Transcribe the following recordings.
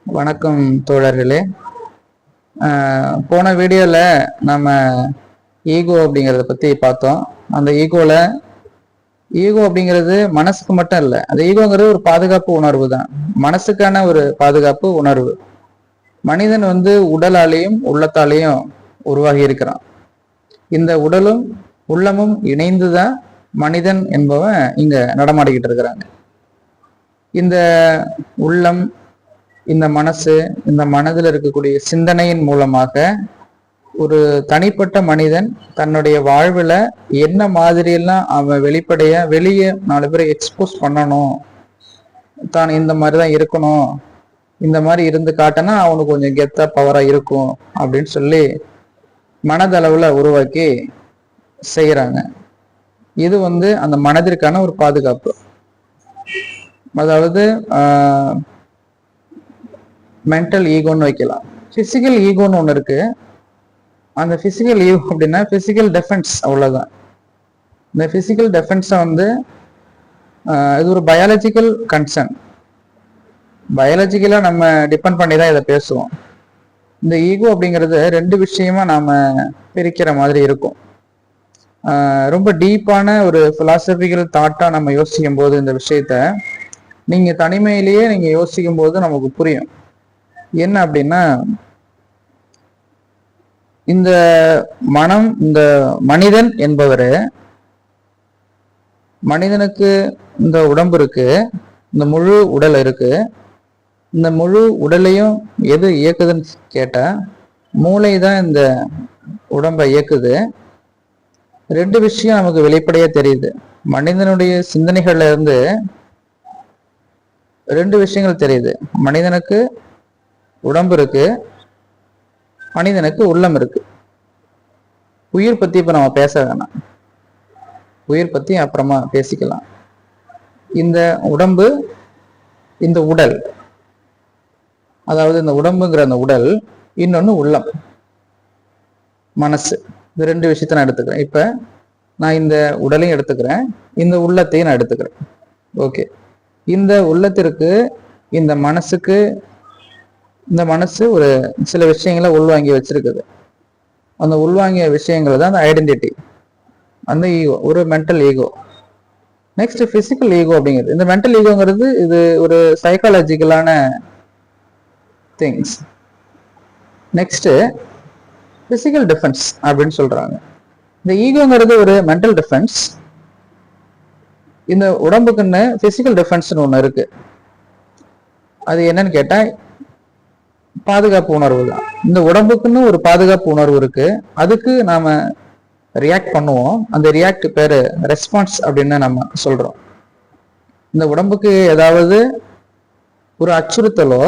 வணக்கம் தோழர்களே. போன வீடியோல நம்ம ஈகோ அப்படிங்கிறத பத்தி பார்த்தோம். அந்த ஈகோ அப்படிங்கிறது மனசுக்கு மட்டும் இல்லை, அந்த ஈகோங்கிறது ஒரு பாதுகாப்பு உணர்வு தான், மனசுக்கான ஒரு பாதுகாப்பு உணர்வு. மனிதன் உடலாலையும் உள்ளத்தாலையும் உருவாகி இருக்கிறான். இந்த உடலும் உள்ளமும் இணைந்துதான் மனிதன் என்பவன் இங்க நடமாடிக்கிட்டு இருக்கிறாங்க. இந்த உள்ளம், இந்த மனசு, இந்த மனதில் இருக்கக்கூடிய சிந்தனையின் மூலமாக ஒரு தனிப்பட்ட மனிதன் தன்னுடைய வாழ்வுல என்ன மாதிரியெல்லாம் அவன் வெளியே 4 பேரை எக்ஸ்போஸ் பண்ணணும், தான் இந்த மாதிரிதான் இருக்கணும், இந்த மாதிரி இருந்து காட்டினா அவனுக்கு கொஞ்சம் கெத்தா பவரா இருக்கும் அப்படின்னு சொல்லி மனதளவுல உருவாக்கி செய்யறாங்க. இது அந்த மனதிற்கான ஒரு பாதுகாப்பு. அதாவது மென்டல் ஈகோன்னு வைக்கலாம். பிசிக்கல் ஈகோன்னு ஒன்று இருக்கு. அந்த பிசிக்கல் ஈகோ அப்படின்னா பிசிக்கல் டெஃபென்ஸ், அவ்வளவுதான். இந்த பிசிக்கல் டெஃபென்ஸை இது ஒரு பயாலஜிக்கல் கன்சர்ன். பயாலஜிக்கலா நம்ம டிபெண்ட் பண்ணி தான் இதை பேசுவோம். இந்த ஈகோ அப்படிங்கிறது 2 விஷயமா நாம பிரிக்கிற மாதிரி இருக்கும். ரொம்ப டீப்பான ஒரு பிலாசபிக்கல் தாட்டா நம்ம யோசிக்கும் போது இந்த விஷயத்த நீங்க தனிமையிலேயே நீங்க யோசிக்கும் போது நமக்கு புரியும். என்ன அப்படின்னா, இந்த மனம், இந்த மனிதன் என்பவரு, மனிதனுக்கு இந்த உடம்பு இருக்கு, இந்த முழு உடல் இருக்கு. இந்த முழு உடலையும் எது இயக்குதுன்னு கேட்டா மூளை தான் இந்த உடம்பை இயக்குது. 2 விஷயம் நமக்கு வெளிப்படையா தெரியுது. மனிதனுடைய சிந்தனைகள்ல இருந்து 2 விஷயங்கள் தெரியுது. மனிதனுக்கு உடம்பு இருக்கு, மனிதனுக்கு உள்ளம் இருக்கு. உயிர் பத்தி இப்ப நம்ம பேச வேணாம், உயிர் பத்தி அப்புறமா பேசிக்கலாம். இந்த உடம்பு, இந்த உடல், அதாவது இந்த உடம்புங்கிற அந்த உடல், இன்னொன்னு உள்ளம், மனசு. இந்த 2 விஷயத்த நான் எடுத்துக்கிறேன். இப்ப நான் இந்த உடலையும் எடுத்துக்கிறேன், இந்த உள்ளத்தையும் நான் எடுத்துக்கிறேன். ஓகே, இந்த உள்ளத்திற்கு, இந்த மனசுக்கு, இந்த மனசு ஒரு சில விஷயங்களை உள்வாங்கி வச்சிருக்குது. அந்த உள்வாங்கிய விஷயங்கள் தான் அந்த ஐடென்டிட்டி, அந்த ஈகோ, ஒரு mental ego. Next physical ego அப்படிங்கிறது. இந்த மென்டல் ஈகோங்கிறது இது ஒரு சைக்காலஜிக்கலான திங்ஸ். நெக்ஸ்ட் பிசிக்கல் டிஃபென்ஸ் அப்படின்னு சொல்றாங்க. இந்த ஈகோங்கிறது ஒரு மென்டல் டிஃபென்ஸ். இந்த உடம்புக்குன்னு பிசிக்கல் டிஃபென்ஸ்னு ஒண்ணு இருக்கு. அது என்னன்னு கேட்டா பாதுகாப்பு உணர்வு தான். இந்த உடம்புக்குன்னு ஒரு பாதுகாப்பு உணர்வு இருக்கு, அதுக்கு நாம ரியாக்ட் பண்ணுவோம். அந்த ரியாக்ட் பேரு ரெஸ்பான்ஸ் அப்படின்னு நம்ம சொல்றோம். இந்த உடம்புக்கு ஏதாவது ஒரு அச்சுறுத்தலோ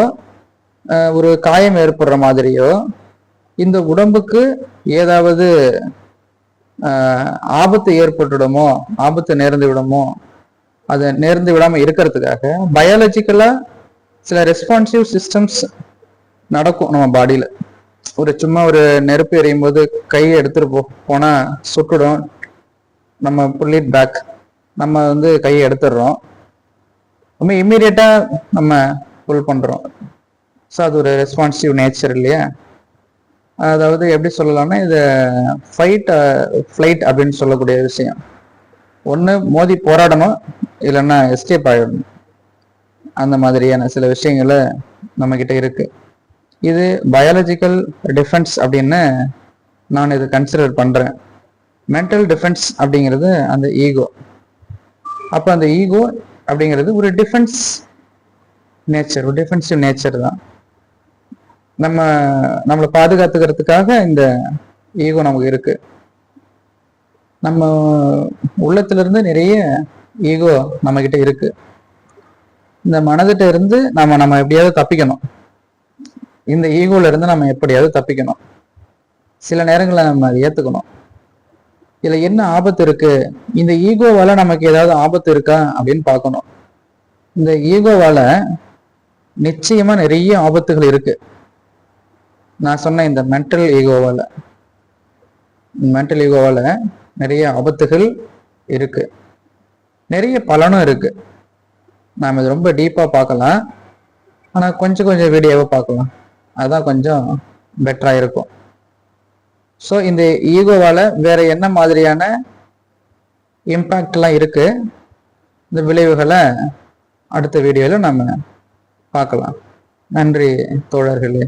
ஒரு காயம் ஏற்படுற மாதிரியோ, இந்த உடம்புக்கு ஏதாவது ஆபத்து ஏற்பட்டுடுமோ, ஆபத்து நேர்ந்து விடுமோ, அதை நேர்ந்து விடாம இருக்கிறதுக்காக பயாலஜிக்கலா சில ரெஸ்பான்சிவ் சிஸ்டம்ஸ் நடக்கும் நம்ம பாடியில. சும்மா ஒரு நெருப்பு எறியும் போது கையை எடுத்துட்டு போனா சுட்டுடும், நம்ம புல் இட் பேக், நம்ம கையை எடுத்துடுறோம், ரொம்ப இம்மீடியட்டா நம்ம புல் பண்றோம். ஸோ அது ஒரு ரெஸ்பான்சிவ் நேச்சர் இல்லையா? அதாவது எப்படி சொல்லலாம்னா, இது ஃப்ளைட் அப்படின்னு சொல்லக்கூடிய விஷயம். ஒன்று மோதி போராடணும், இல்லைன்னா எஸ்கேப் ஆகிடணும். அந்த மாதிரியான சில விஷயங்களை நம்ம கிட்ட இருக்கு. இது பயாலஜிக்கல் டிஃபென்ஸ் அப்படின்னு நான் இது கன்சிடர் பண்றேன். மென்டல் டிஃபென்ஸ் அப்படிங்கிறது அந்த ஈகோ. அப்ப அந்த ஈகோ அப்படிங்கிறது ஒரு டிஃபென்ஸ் நேச்சர், ஒரு டிஃபென்சிவ் நேச்சர் தான். நம்மளை பாதுகாத்துக்கிறதுக்காக இந்த ஈகோ நமக்கு இருக்கு. நம்ம உள்ளத்துல இருந்து நிறைய ஈகோ நம்ம கிட்ட இருக்கு. இந்த மனதிட்ட இருந்து நம்ம எப்படியாவது தப்பிக்கணும். இந்த ஈகோல இருந்து நம்ம எப்படியாவது தப்பிக்கணும். சில நேரங்களில் நம்ம அதை ஏத்துக்கணும். இதுல என்ன ஆபத்து இருக்கு, இந்த ஈகோவால நமக்கு ஏதாவது ஆபத்து இருக்கா அப்படின்னு பார்க்கணும். இந்த ஈகோவால நிச்சயமா நிறைய ஆபத்துகள் இருக்கு. நான் சொன்ன இந்த மென்டல் ஈகோவால நிறைய ஆபத்துகள் இருக்கு, நிறைய பலனும் இருக்கு. நாம் இது ரொம்ப டீப்பா பார்க்கலாம். ஆனால் கொஞ்சம் கொஞ்சம் வீடியோவை பார்க்கலாம், அதுதான் கொஞ்சம் பெட்டராக இருக்கும். ஸோ இந்த ஈகோவால் வேற என்ன மாதிரியான இம்பேக்ட்லாம் இருக்கு, இந்த விளைவுகளை அடுத்த வீடியோவில் நம்ம பார்க்கலாம். நன்றி தோழர்களே.